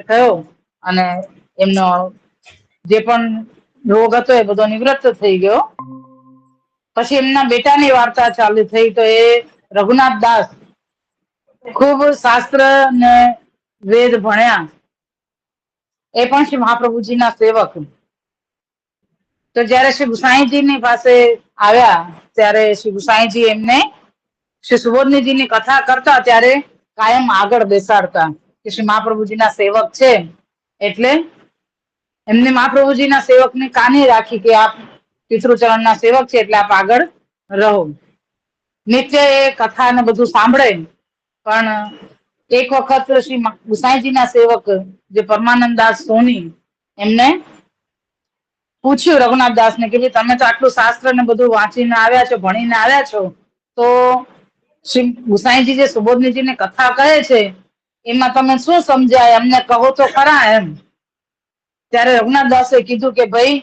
થયો અને એમનો જે પણ રોગ હતો એ બધો નિવૃત્ત થઈ ગયો. પછી એમના બેટાની વાર્તા ચાલુ થઈ તો એ રઘુનાથ દાસ ખૂબ શાસ્ત્ર ને વેદ ભણ્યા. એ પણ શ્રી મહાપ્રભુજીના સેવક. તો જયારે શ્રી ગુસાઈજીની પાસે આવ્યા ત્યારે શ્રી ગુસાઈજી એમને શ્રી સુબોધનીજીની કથા કરતા ત્યારે કાયમ આગળ બેસાડતા કે શ્રી મહાપ્રભુજીના સેવક છે એટલે એમને મહાપ્રભુજીના સેવકને કાને રાખી કે આપ પિતૃચરણના સેવક છે એટલે આપ આગળ રહો. નિત્ય એ કથા ને બધું સાંભળે પણ એક વખત શ્રી ગુસાઈજીના સેવક જે પરમાનંદ દાસ સોની એમને પૂછ્યું રઘુનાથ દાસને કે ભાઈ તમે તો આટલું શાસ્ત્ર ને બધું વાંચીને આવ્યા છો, ભણીને આવ્યા છો, તો શ્રી ગુસાઈજી જે સુબોધનીજીને કથા કહે છે એમાં તમે શું સમજાય અમને કહો તો ખરા એમ. ત્યારે રઘુનાથ દાસે કીધું કે ભાઈ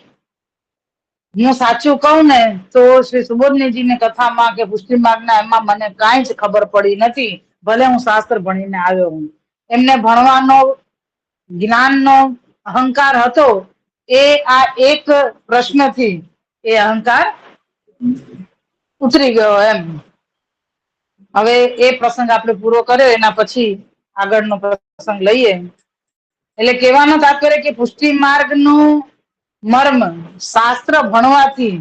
હું સાચું કહું ને તો શ્રી સુબોધનીજીની કથામાં કે પુષ્ટિ માર્ગના એમાં મને કાંઈ જ ખબર પડી નથી, ભલે હું શાસ્ત્ર ભણીને આવ્યો હું. એમને ભણવાનો જ્ઞાનનો અહંકાર હતો એ આ એક પ્રશ્નથી એ અહંકાર ઉતરી ગયો એમ. હવે એ પ્રસંગ આપણે પૂરો કર્યો એના પછી આગળનો પ્રસંગ લઈએ. એટલે કહેવાનો તાત્પર્ય કે પુષ્ટિ માર્ગનું મર્મ શાસ્ત્ર ભણવાથી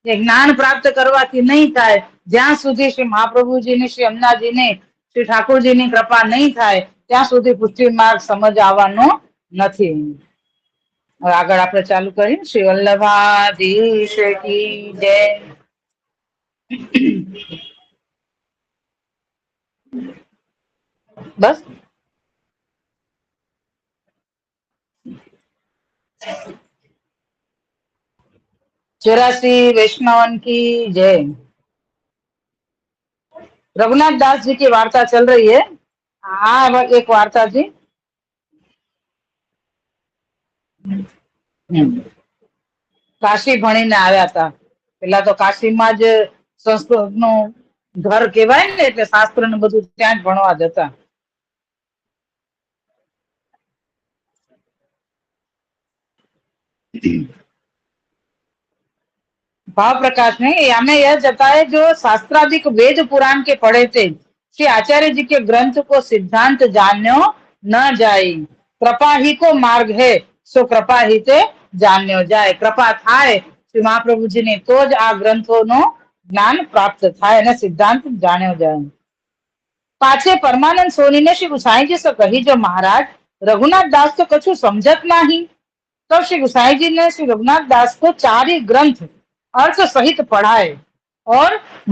કે જ્ઞાન પ્રાપ્ત કરવાથી નહીં થાય જ્યાં સુધી શ્રી મહાપ્રભુજીની, શ્રી અમનાજીની, શ્રી ઠાકોરજીની કૃપા નહીં થાય ત્યાં સુધી પુષ્ટિ માર્ગ સમજ આવવાનો નથી. હવે આગળ આપણે ચાલુ કરીએ. શ્રી વલ્લભાધીશ કી જય. બસ 84 वैष्णवन की जय. रघुनाथ दास जी की वार्ता चल रही है. આ એક વાર્તા છે. કાશી ભણીને આવ્યા હતા. પેલા તો કાશીમાં જ સંસ્કૃતનું ઘર કહેવાય ને એટલે શાસ્ત્ર ને બધું ત્યાં જ ભણવા જતા. भाव प्रकाश ने हमें यह जताए जो शास्त्राधिक वेद पुराण के पढ़े थे श्री आचार्य जी के ग्रंथ को सिद्धांत जान्यो न जाए. कृपा ही को मार्ग है सो कृपा ही ते जान्यो जाए. कृपा થાય શ્રી મહાપ્રભુજીની તો જ આ ગ્રંથોનો જ્ઞાન પ્રાપ્ત થાય અને સિદ્ધાંત જાણ્યો જાય. પાછે પરમાનંદ સોનીને શ્રી ગુસાઈજી સે કહી જો महाराज रघुनाथ दास तो कछु समझत नहीं. तो श्री गुसाई जी ने श्री रघुनाथ दास को 4 ही ग्रंथ अर्थ सहित पढ़ाए और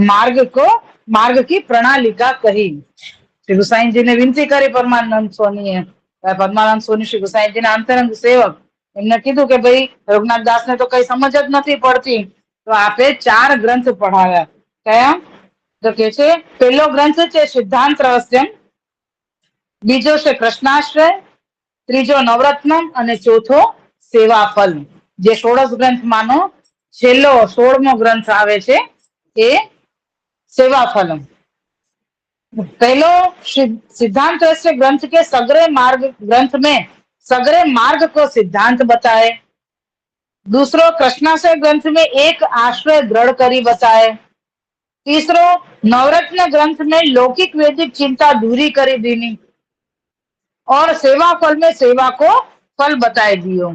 मार्ग की प्रणालिका कही. श्री गुसाई जी ने विनती કરી પરમાનંદ સોનીએ. પરમાનંદ સોની શ્રી ગુસાઈજી ના અંતરંગ સેવક એમને કીધું કે ભાઈ રઘુનાથ દાસ ને તો કઈ સમજ જ નથી પડતી તો આપે 4 ગ્રંથ પઢાવ્યા. કયા? તો કે છે પહેલો ગ્રંથ છે સિદ્ધાંત રહસ્યમ, બીજો છે કૃષ્ણાશ્રય, ત્રીજો નવરત્નમ અને ચોથો સેવાફલ. જે 16 ગ્રંથમાંનો છેલ્લો 16મો ગ્રંથ આવે છે એ सेवाफलम. पहलो सिद्धांत रहस्य ग्रंथ के सगरे मार्ग ग्रंथ में सगरे मार्ग को सिद्धांत बताए. दूसरो कृष्णाशय ग्रंथ में एक आश्रय दृढ़ करी बताए. तीसरो नवरत्न ग्रंथ में लौकिक वैदिक चिंता दूरी करी दीनी और सेवा फल में सेवा को फल बताई दियो.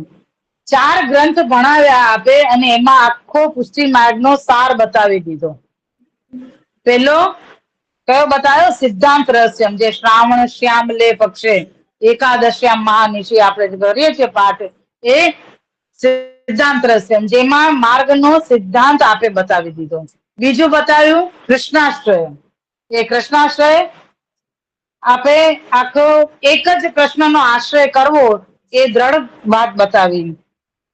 4 ગ્રંથ ભણાવ્યા આપે અને એમાં આખો પુષ્ટિ માર્ગનો સાર બતાવી દીધો. પેલો કયો બતાવ્યો? સિદ્ધાંત રહસ્યમ, જે શ્રાવણ શ્યામ લે પક્ષે એકાદશ્યામ મહાનિશી આપણે કરીએ છીએ પાઠ, એ સિદ્ધાંત રહસ્યમ જેમાં માર્ગનો સિદ્ધાંત આપે બતાવી દીધો. બીજું બતાવ્યું કૃષ્ણાશ્રય. એ કૃષ્ણાશ્રય આપે આખો એક જ કૃષ્ણનો આશ્રય કરવો એ દ્રઢ વાત બતાવી.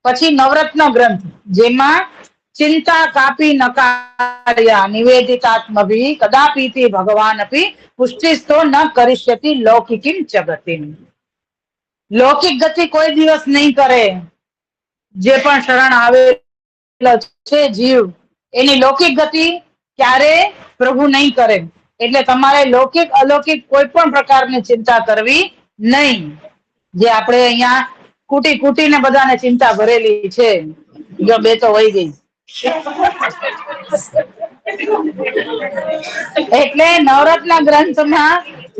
પછી નવરત્ન ગ્રંથ જેમાં ચિંતા કાપી નકાર્યા નિવેદિતાત્મભી કદાપીતિ ભગવાન અપી પુષ્ટિસ્તો ન કરિષ્યતિ લૌકિકીમ જગતિમ. લૌકિક ગતિ કોઈ દિવસ નહીં કરે. જે પણ શરણ આવેલો છે જીવ એની લૌકિક ગતિ ક્યારે પ્રભુ નહીં કરે. એટલે તમારે લૌકિક અલૌકિક કોઈ પણ પ્રકારની ચિંતા કરવી નહીં. જે આપણે અહીંયા કૂટી કૂટીને બધાને ચિંતા ભરેલી છે. જો બે તો વહી ગઈ. એટલે નવરત્ન ગ્રંથમાં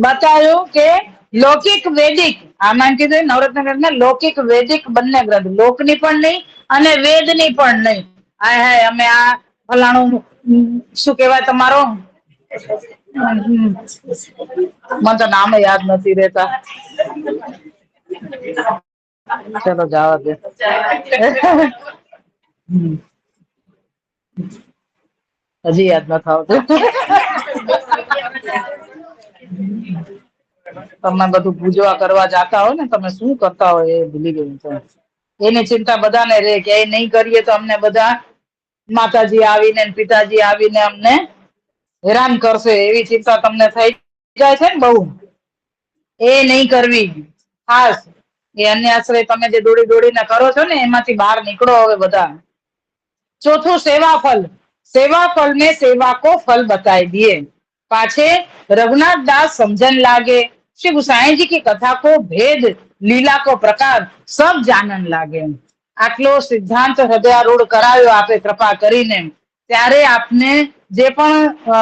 બતાવ્યું કે લૌકિક વૈદિક, આમાં કીધું નવરત્ન ગ્રંથમાં લૌકિક વૈદિક બંને ગ્રંથ, લોકની પણ નહીં અને વેદની પણ નહીં. હાય હાય અમે આ ફલાણું શું કહેવાય તમારો, મને તો નામ યાદ નથી રહેતા. ચલો જવા દે. હજી યાદ નથી આવતું. તમે બધું પૂજવા કરવા જાતા હોય ને, તમે શું કરતા હોય એ ભૂલી ગયું છે. એની ચિંતા બધાને રે કે એ નહીં કરીએ તો અમને બધા માતાજી આવીને પિતાજી આવીને અમને હેરાન કરશે, એવી ચિંતા તમને થઈ જાય છે ને બહુ. એ નહીં કરવી ખાસ. એ અન્ય આશ્રય તમે જે દોડી દોડીને કરો છો ને, એમાંથી બહાર નીકળો હવે બધા. ચોથું सेवा फल, सेवा फल में सेवा को फल बताई दिए. पाछे रघुनाथ दास समझन लागे, श्री गुसाई जी की कथा को भेद, लीला को प्रकार सब जानन लागे. આટલો સિદ્ધાંત હૃદયારૂઢ કરાવ્યો આપે કૃપા કરીને. ત્યારે આપને જે પણ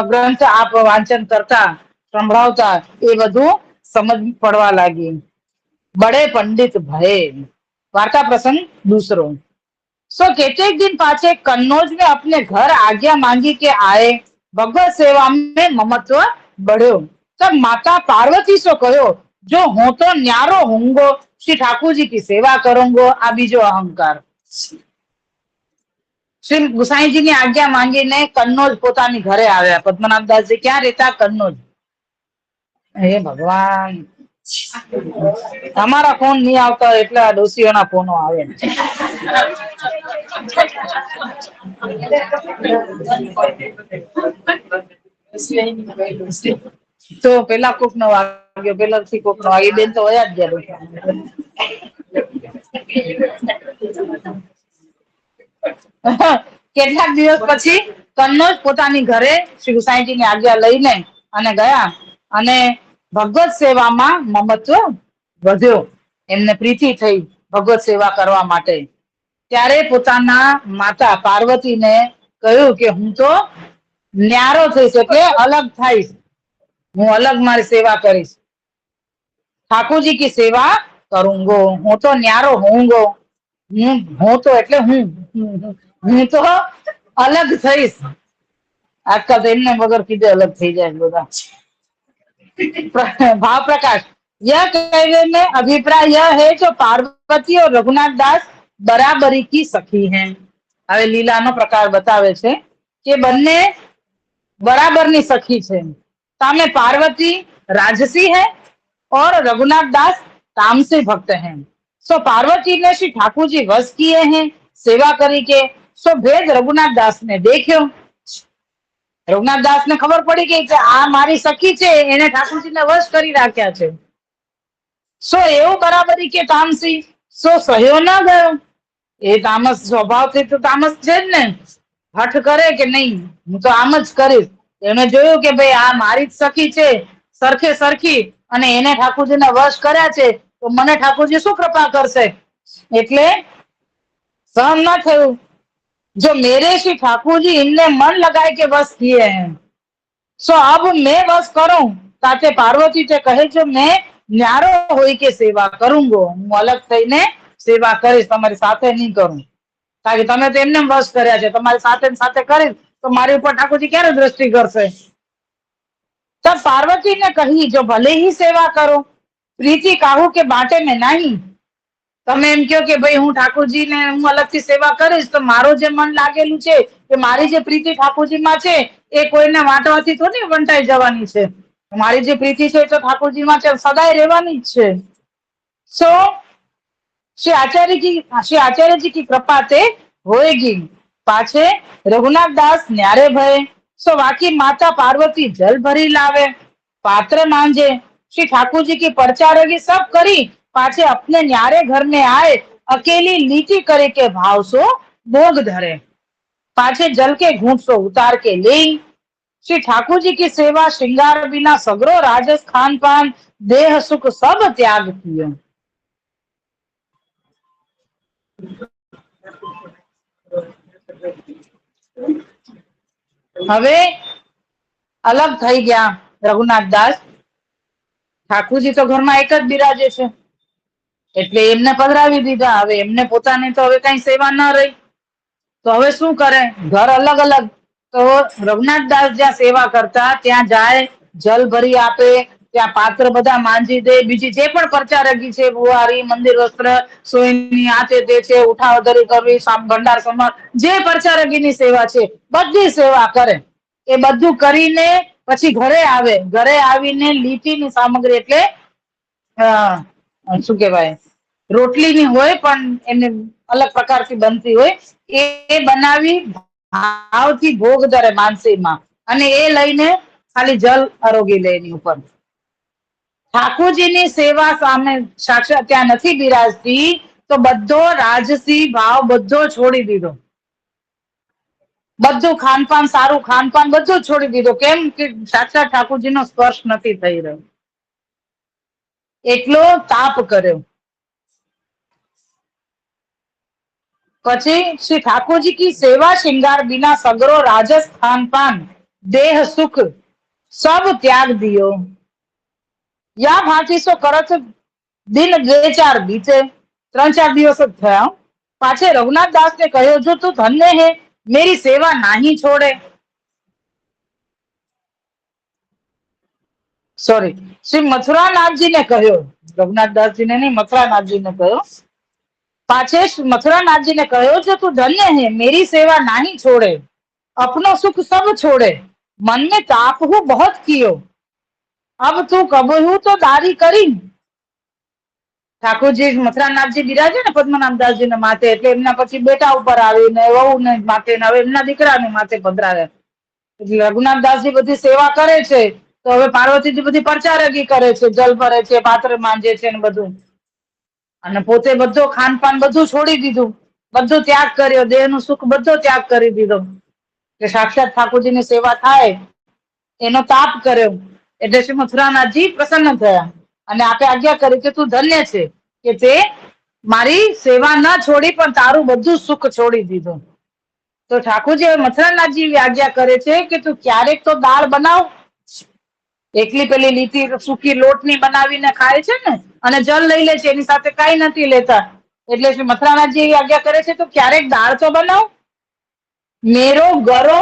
ગ્રંથ આપ વાંચન કરતા સંભળાવતા એ બધું સમજ પડવા લાગી. बड़े पंडित भये. वार्ता प्रसंग दूसरो. सो केतेक दिन पाछे कन्नौज में अपने घर आज्ञा मांगी के आए. भगवत सेवा में ममत्व बढ़्यो. तब माता पार्वती सो कहो, जो હું તો ન્યારો હોંગો, શ્રી ઠાकुरજી की सेवा करूंगो. આ બીજો અહંકાર. શ્રી ગુસાઈજીની આજ્ઞા માંગીને કન્નૌજ પોતાની ઘરે આવ્યા. પદ્મનાભદાસજી ક્યાં રહેતા? કન્નૌજ. હે ભગવાન, અમારા ફોન નહીં આવતા એટલે આ ડોસીઓના ફોનો આવે. તો પેલા કોક નો વાગ્યો, પેલા થી કોક નો વાગ્યો. બેન તો વયા જ ગયા. કેટલાક દિવસ પછી કન્નૌજ પોતાની ઘરે શ્રી ગુસાઈજીની આજ્ઞા લઈને અને ગયા અને ભગવત સેવામાં મમત્વ વધ્યો. એમને પ્રીતિ થઈ ભગવત સેવા કરવા માટે. ત્યારે પોતાના માતા પાર્વતીને કહ્યું કે હું તો ન્યારો થઈશ, એટલે અલગ થઈશ. હું અલગ મારી સેવા કરીશ. ઠાकुरજી की સેવા કरूंगो. હું તો ન્યારો હોઉંગો. હું તો એટલે હું તો અલગ થઈશ. આજકાલ તો એમને વગર કીધે અલગ થઈ જાય બધા. भाव प्रकाश. यह कहने में अभिप्राय यह है जो पार्वती और रघुनाथ दास बराबरी की सखी हैं. હવે લીલાનો પ્રકાર બતાવે છે કે બંને બરાબરની સખી છે. सामने पार्वती राजसी है और रघुनाथ दास तामसी भक्त हैं. सो पार्वती ने श्री ठाकुर जी वश किए हैं सेवा करी के. सो भेद रघुनाथ दास ने देख्यो. રઘુનાથ દાસ ને ખબર પડી ગઈ કે આ મારી સખી છે, એને ઠાकुरજીને વશ કરી રાખ્યા છે. સો એવું બરાબરી કે તામસી. સો સહ્યો ના ગયો. એ તામસ સ્વભાવથી તો તામસ છે જ ને. હઠ કરે કે નહીં હું તો આમ જ કરીશ. એને જોયું કે ભાઈ આ મારી જ સખી છે, સરખે સરખી, અને એને ઠાकुरજીને વશ કર્યા છે, તો મને ઠાकुरજી શું કૃપા કરશે. એટલે સહન ન થયું. जो मेरे श्री ठाकुर जी इनने मन लगाए के बस किए हैं, सो अब मैं बस करूं. ताते पार्वती ते कहे जो मैं न्यारो होई के सेवा करूंगो. હું અલગ થઈને સેવા કરીશ, તમારી સાથે નહીં કરું. કારણ કે તમે તો એમને બસ કર્યા છે, તમારી સાથે સાથે કરીશ તો મારી ઉપર ઠાकुरજી ક્યારે દ્રષ્ટિ કરશે. तब पार्वती ने कही जो भले ही सेवा करो, प्रीति काहू के बाटे में नहीं. તમે એમ કહો કે ભાઈ હું ઠાकुरજીને હું અલગથી સેવા કરીશ તો મારું જે મન લાગેલું છે કે મારી જે પ્રીતિ ઠાकुरજીમાં છે એ કોઈને વાંટવાથી થોડી વંટાઈ જવાની છે. મારી જે પ્રીતિ છે તો ઠાकुरજીમાં છે, સદાય રહેવાની જ છે. સો શ્રી આચાર્યજી की कृपा ते होएगी. पाछे रघुनाथ दास न्यारे भये. सो वाकी माता पार्वती जल भरी लावे, पात्र मांजे. श्री ठाकुर जी की परचारगी सब करी. पाछे अपने न्यारे घर में आए, अकेली लीटी करे के भाव सो भोग धरे. पाछे जल के घूंट सो उतार के ले. श्री ठाकुर जी की सेवा श्रृंगार बिना सगरो राजस खान पान देह सुख सब त्याग कियो. હવે અલગ થઈ ગયા રઘુનાથ દાસ. ઠાકુરજી તો ઘરમાં એક જ બિરાજે છે એટલે એમને પધરાવી દીધા. હવે એમને પોતાની તો હવે કઈ સેવા ન રહી, તો હવે શું કરે? ઘર અલગ અલગ. તો રઘુનાથ દાસ જ્યાં સેવા કરતા ત્યાં જાય, જલ ભરી આપે, ત્યાં પાત્ર બધા માંજી દે, બીજી જે પણ પરચારકી છે, બુહારી, મંદિર વસ્ત્ર, સોયની, આ છે તે છે, ઉઠાવધરી કરવી, ભંડાર સમાર, જે પરચારકીની સેવા છે બધી સેવા કરે. એ બધું કરીને પછી ઘરે આવે. ઘરે આવીને લીટીની સામગ્રી એટલે શું કેવાય, રોટલીની હોય પણ એને અલગ પ્રકારથી બનતી હોય, એ બનાવી ભાવથી ભોગ ધરે માનસીમાં, અને એ લઈને ખાલી જલ આરોગી લે એની ઉપર. ઠાકોરજીની સેવા સામે સાક્ષાત ત્યાં નથી બિરાજતી, તો બધો રાજસી ભાવ બધો છોડી દીધો. બધું ખાનપાન, સારું ખાનપાન બધું છોડી દીધું. કેમ કે સાક્ષાત ઠાકોરજીનો સ્પર્શ નથી થઈ રહ્યો. એટલો તાપ કર્યો. પછી શ્રી ઠાકોરજી की सेवा श्रृंगार बिना सगरो राजस खान पान देह सुख सब त्याग दियो. યા ભાતીસો કરત દિન 2-4 બીતે. 3-4 દિવસ જ થયા. પાછે રઘુનાથ દાસ ને કહ્યો, જો તું ધન્ય હે, मेरी सेवा नहीं छोड़े. સોરી, શ્રી મથુરાનાથજી ને કહ્યો, રઘુનાથ દાસજી ને નહીં, મથુરાનાથજી ને કહ્યો. पाछे मथुरानाथ जी ने कहो, जो तू धन्य है, मेरी सेवा नहीं छोड़े, अपनो सुख सब छोड़े, मन में ताप हूँ बहुत कियो, अब तू कबहू तो दारी करी. ઠાકોરજી મથુરાનાથજી બિરાજે ને પદ્મનાભદાસજી ને માથે, એટલે એમના પછી બેટા ઉપર આવીને વહુ ને માથે, હવે એમના દીકરાને માથે પધરાવે. એટલે રઘુનાથદાસજી બધી સેવા કરે છે, તો હવે પાર્વતીજી બધી પરચારકી કરે છે, જલ ભરે છે, પાત્ર માંજે છે ને બધું. અને પોતે બધો ખાનપાન બધું છોડી દીધું, બધું ત્યાગ કર્યો, દેહ નું સુખ બધો ત્યાગ કરી દીધો, કે સાક્ષાત ઠાકોરજીની સેવા થાય એનો તાપ કર્યો. એટલે શ્રી મથુરાનાથજી પ્રસન્ન થયા અને આપે આજ્ઞા કરી કે તું ધન્ય છે કે તે મારી સેવા ન છોડી, પણ તારું બધું સુખ છોડી દીધું. તો ઠાકોરજી મથુરાનાથજી આજ્ઞા કરે છે કે તું ક્યારેક તો દાળ બનાવ. એકલી પેલી લીટી સૂકી લોટની બનાવીને ખાય છે ને, અને જલ લઈ લે છે, એની સાથે કઈ નથી લેતા. એટલે શ્રી મથુરાનાથજી આજ્ઞા કરે છે તો ક્યારેક દાળ તો બનાવ. મેરો ગરો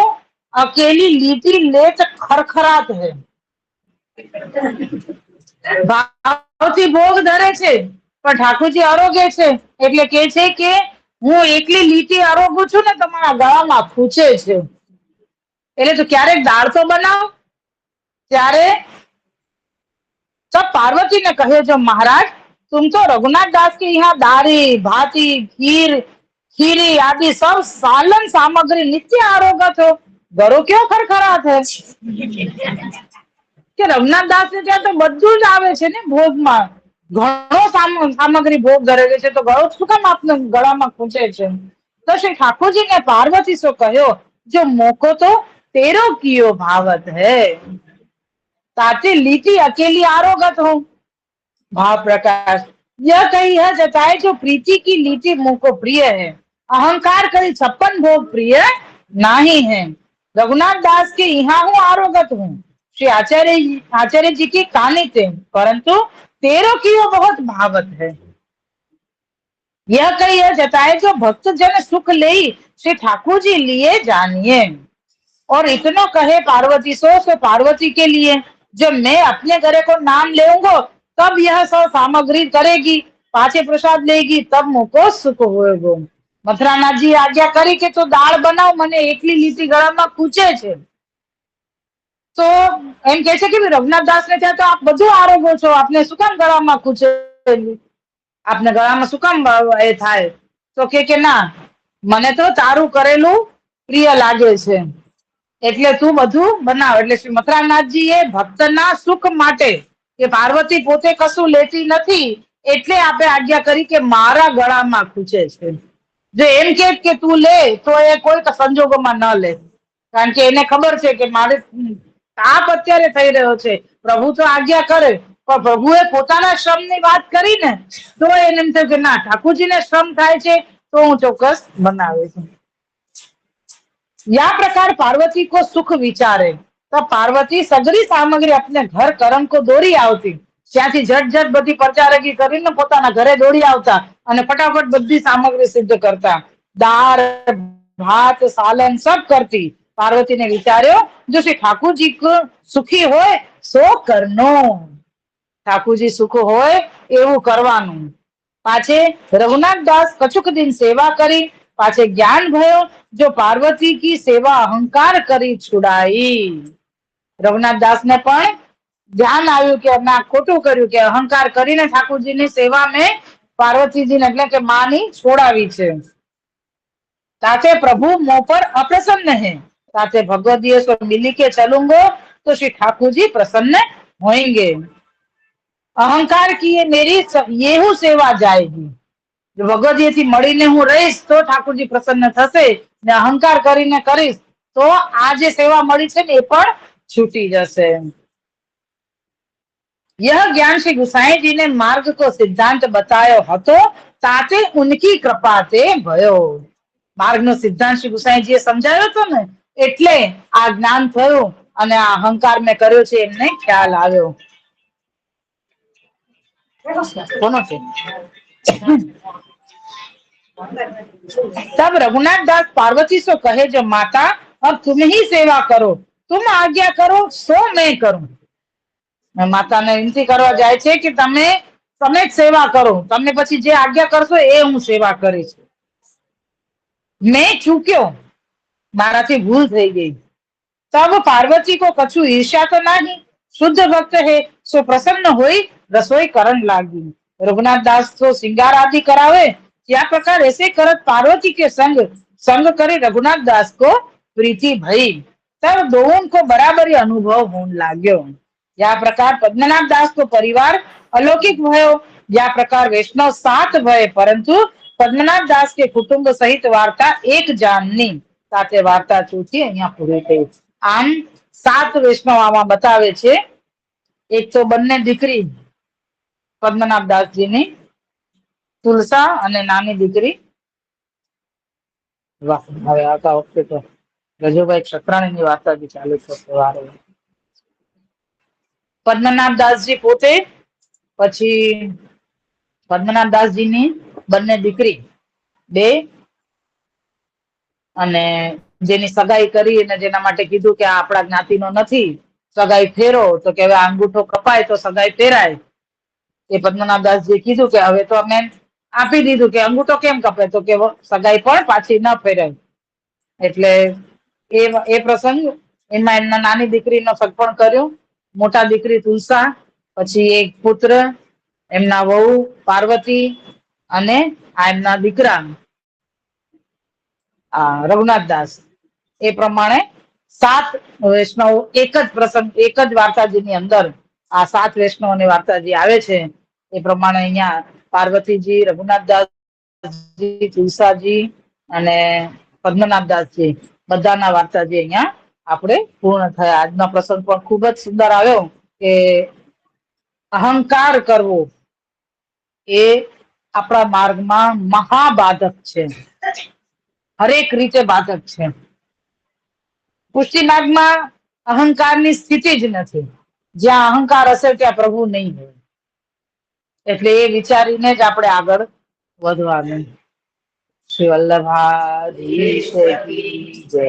અકેલી લીટી લેત ખરખરાત હે. ભાવથી ભોગ ધરે છે, પણ ઠાકોરજી આરોગે છે, એટલે કે છે કે હું એકલી લીટી આરોગું છું ને, તમારા ગળામાં ખૂંચે છે. એટલે તું ક્યારેક દાળ તો બનાવ. ત્યારે तब पार्वती ने कहे, जो महाराज तुम तो रघुनाथ दास के यहाँ दारी भाती खीर खीरी आदि सब सालन सामग्री नित्य आरोगत हो, घरो क्यों खरखरात है. કે રઘુનાથ દાસ ને ત્યાં તો બધું જ આવે છે ને ભોગમાં, ઘણો સામગ્રી ભોગ ધરેલી છે, તો ગળો શું કામ આપને ગળામાં ખૂંચે છે. તો શ્રી ઠાકોરજી ને પાર્વતી સો કહ્યો, જો મોકો તો તેરો કિયો ભાવત હૈ, ताते लीटी अकेली आरोगत हो. भाव प्रकाश यह कही है जताए, जो प्रीति की लीटी मुझको प्रिय है, अहंकार करी 56 भोग प्रिय नहीं है. रघुनाथ दास के यहाँ हूँ आरोगत हूँ, श्री आचार्य जी की कानी थे, परंतु तेरो की वो बहुत भावत है. यह कही है जताए, जो भक्त जन सुख ले श्री ठाकुर जी लिए जानिए. और इतना कहे पार्वती सो पार्वती के लिए, जब मैं अपने घरे को नाम लेऊंगा तब यह सब सामग्री करेगी, पाछे प्रसाद लेगी, तब मुझको सुख होएगो. મથુરાનાથજી આજ્ઞા કરી કે તો દાળ બનાવ, મને એકલી લીટી ગળામાં ખૂંચે છે. તો એમ કે છે કે રઘુનાથ દાસ ને ત્યાં તો આપ બધું આરોગો છો, આપને શું કામ ગળામાં ખૂંચે, આપને ગળામાં શું કામ એ થાય. તો કે ના, મને તો તારું કરેલું પ્રિય લાગે છે, એટલે તું બધું બનાવ. એટલે શ્રી મથુરાનાથજી એ ભક્તના સુખ માટે, કે પાર્વતી પોતે કશું લેતી નથી, એટલે આપે આજ્ઞા કરી કે મારા ગળામાં ખૂંચે છે. જો એમ કે તું લે, તો એ કોઈ સંજોગોમાં ન લે, કારણ કે એને ખબર છે કે મારે તાપ અત્યારે થઈ રહ્યો છે. પ્રભુ તો આજ્ઞા કરે, પણ પ્રભુએ પોતાના શ્રમ ની વાત કરી ને, તો એને એમ થયું કે ના, ઠાકોરજીને શ્રમ થાય છે, तो हूँ चौक्कस बनावे छू। या प्रकार पार्वती को सुख विचारे तो पार्वती सगरी सामग्री अपने घर करम को दौड़ी आवती, ત્યાંથી જટ બધી પરચારકી કરીને પોતાના ઘરે દોડી આવતા અને ફટાફટ બધી સામગ્રી સિદ્ધ કરતા। દાળ ભાત સાલન સબ કરતી। પાર્વતીને વિચાર્યો જો શ્રી ઠાકુરજી સુખી હોય સો કરનો, ઠાકુરજી સુખ હોય એવું કરવાનું। પાછે રઘુનાથ દાસ કછુક દિન સેવા કરી, પાછે જ્ઞાન ભયો જો પાર્વતી की सेवा अहंकार કરી છુડાઈ। રઘુનાથ દાસ ને પણ ધ્યાન આવ્યું કે ના ખોટું કર્યું કે અહંકાર કરીને ઠાકુરજીની સેવા મેં પાર્વતીજીને એટલે કે માની છોડાવી છે। ताते प्रभु मोह पर अप्रसन्न है, ताते भगवत दिए मिली के चलूंगो तो श्री ठाकुर जी प्रसन्न होंगे। अहंकार की ये मेरी येहू सेवा जाएगी, જો ભગવદીયથી મળીને હું રહીશ તો ઠાકોરજી પ્રસન્ન થશે ને અહંકાર કરીને કરીશ તો આ જે સેવા મળી છે ને એ પણ છૂટી જશે। यह ज्ञान श्री गुसाई जी ने मार्ग को सिद्धांत बतायो હતો ताते उनकी कृपा ते भयो। માર્ગનો સિદ્ધાંત શ્રી ગુસાઈજીએ સમજાવ્યો હતો ને એટલે આ જ્ઞાન થયું અને આ અહંકાર મેં કર્યો છે એમને ખ્યાલ આવ્યો। કોનો છે? तब रघुनाथ दास पार्वती से कहे जो माता अब तुम ही सेवा करो, तुम आज्ञा करो सो मैं करूं। માતાને વિનંતી કરવા જાય છે કે તમે જ સેવા કરો, તમને પછી જે આજ્ઞા કરશો એ હું સેવા કરીશ। मैं चूक्यो, माराथी भूल થઈ ગઈ। तब पार्वती को कछु ईर्ष्या तो नहीं, शुद्ध भक्त है सो प्रसन्न हुई रसोई करण लागी। रघुनाथ दास तो श्रृंगार आदि करावे, या प्रकार ऐसे करत पार्वती के संग करे रघुनाथ दास को प्रीति भई। तब दोनों को बराबरी अनुभव होने लाग्यो। या प्रकार पद्मनाभ दास को परिवार अलौकिक भयो, या प्रकार वैष्णव 7 भय, परंतु पद्मनाभ दास के कुटुंब सहित वार्ता एक जाननी સાથે વાર્તા ચૂથી અહીંયા પૂરી થઈ। આમ 7 વૈષ્ણવ આમાં બતાવે છે। એક તો બંને દીકરી પદ્મનાભ દાસજીની તુલસા અને નાની દીકરી, વાહ હવે આવતા વખતે તો રજુભાઈ ક્ષત્રાણીની વાર્તા બી ચાલુ થશે વારે। પદ્મનાભ દાસજી પોતે, પછી પદ્મનાભ દાસજીની બંને દીકરી બે, અને જેની સગાઈ કરી અને જેના માટે કીધું કે આ આપણા જ્ઞાતિનો નથી, સગાઈ ફેરો તો કે હવે અંગૂઠો કપાય તો સગાઈ ફેરાય। એ પદ્મનાભ દાસજીએ કીધું કે હવે તો અમે આપી દીધું કે અંગૂઠો કેમ કપે તો કે સગાઈ પણ પાછી ન ફેરાય। એટલે એ પ્રસંગ એમાં એમના નાની દીકરીનો સગપણ કર્યો, મોટા દીકરી તુલસા, પછી એક પુત્ર એમના વહુ પાર્વતી અને આ એમના દીકરા રઘુનાથ દાસ। એ પ્રમાણે 7 વૈષ્ણવ એક જ પ્રસંગ એક જ વાર્તાજીની અંદર આ 7 વૈષ્ણવની વાર્તાજી આવે છે। એ પ્રમાણે અહીંયા પાર્વતીજી, રઘુનાથ દાસજી, તુલસાજી અને પદ્મનાભ દાસજી બધાના વાર્તાજી અહીંયા આપણે પૂર્ણ થયા। આજનો પ્રસંગ પણ ખૂબ જ સુંદર આવ્યો કે અહંકાર કરવો એ આપણા માર્ગમાં મહાબાધક છે, હરેક રીતે બાધક છે। પુષ્ટિ માર્ગમાં અહંકારની સ્થિતિ જ નથી, જ્યાં અહંકાર હશે ત્યાં પ્રભુ નહીં હોય, એટલે એ વિચારીને જ આપણે આગળ વધવાનું। શ્રી વલ્લભાધીશ કી જય।